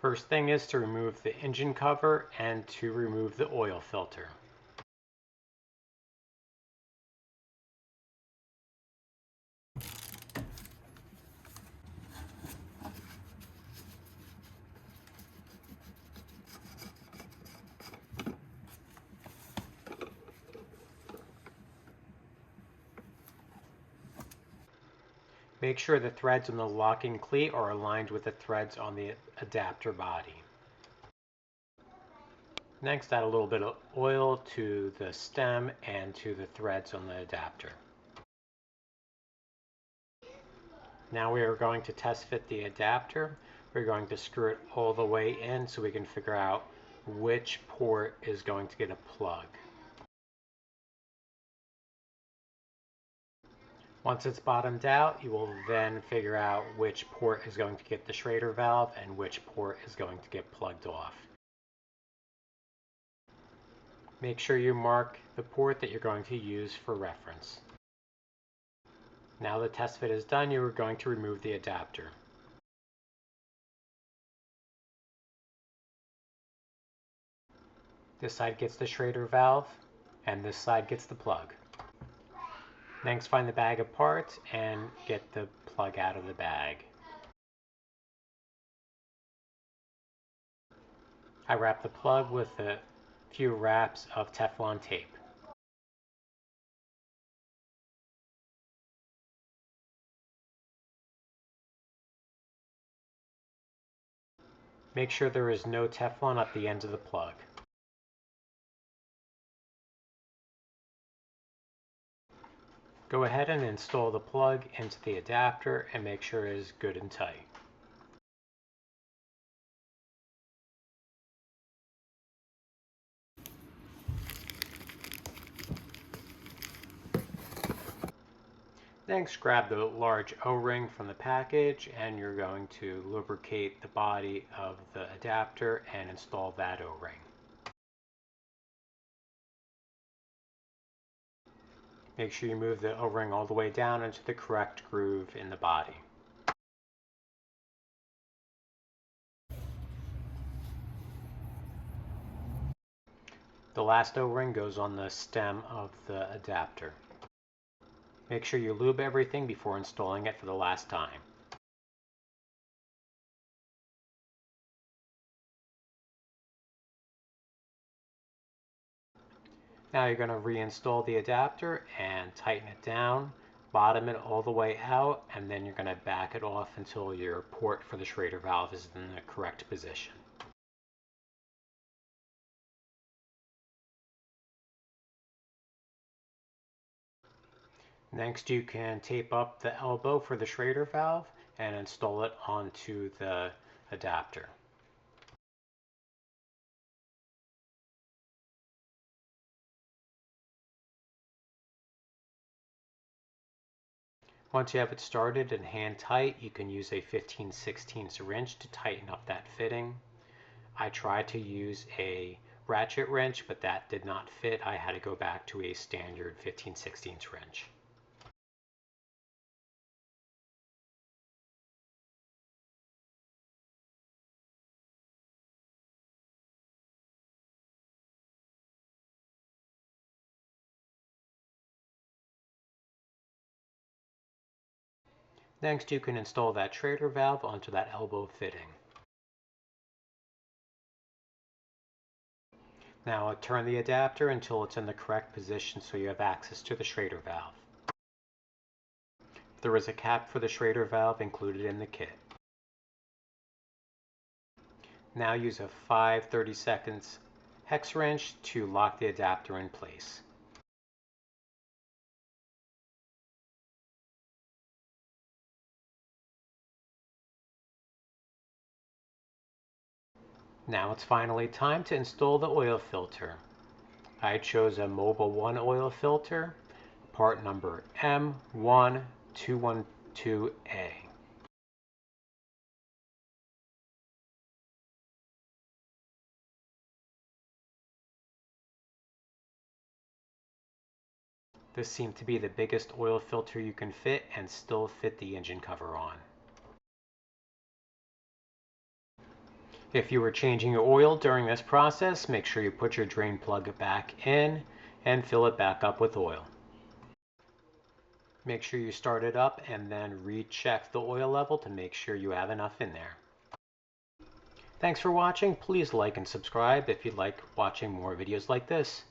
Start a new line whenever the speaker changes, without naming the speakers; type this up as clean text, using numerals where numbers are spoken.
First thing is to remove the engine cover and to remove the oil filter. Make sure the threads on the locking cleat are aligned with the threads on the adapter body. Next, add a little bit of oil to the stem and to the threads on the adapter. Now we are going to test fit the adapter. We're going to screw it all the way in so we can figure out which port is going to get a plug. Once it's bottomed out, you will then figure out which port is going to get the Schrader valve and which port is going to get plugged off. Make sure you mark the port that you're going to use for reference. Now the test fit is done, you are going to remove the adapter. This side gets the Schrader valve, and this side gets the plug. Next, find the bag of parts and get the plug out of the bag. I wrap the plug with a few wraps of Teflon tape. Make sure there is no Teflon at the end of the plug. Go ahead and install the plug into the adapter and make sure it is good and tight. Next, grab the large O-ring from the package and you're going to lubricate the body of the adapter and install that O-ring. Make sure you move the O-ring all the way down into the correct groove in the body. The last O-ring goes on the stem of the adapter. Make sure you lube everything before installing it for the last time. Now you're going to reinstall the adapter and tighten it down, bottom it all the way out, and then you're going to back it off until your port for the Schrader valve is in the correct position. Next, you can tape up the elbow for the Schrader valve and install it onto the adapter. Once you have it started and hand tight, you can use a 15/16 wrench to tighten up that fitting. I tried to use a ratchet wrench, but that did not fit. I had to go back to a standard 15/16 wrench. Next, you can install that Schrader valve onto that elbow fitting. Now turn the adapter until it's in the correct position so you have access to the Schrader valve. There is a cap for the Schrader valve included in the kit. Now use a 5/32 hex wrench to lock the adapter in place. Now it's finally time to install the oil filter. I chose a Mobile 1 oil filter, part number M1212A. This seemed to be the biggest oil filter you can fit and still fit the engine cover on. If you were changing your oil during this process, make sure you put your drain plug back in and fill it back up with oil. Make sure you start it up and then recheck the oil level to make sure you have enough in there. Thanks for watching. Please like and subscribe if you'd like watching more videos like this.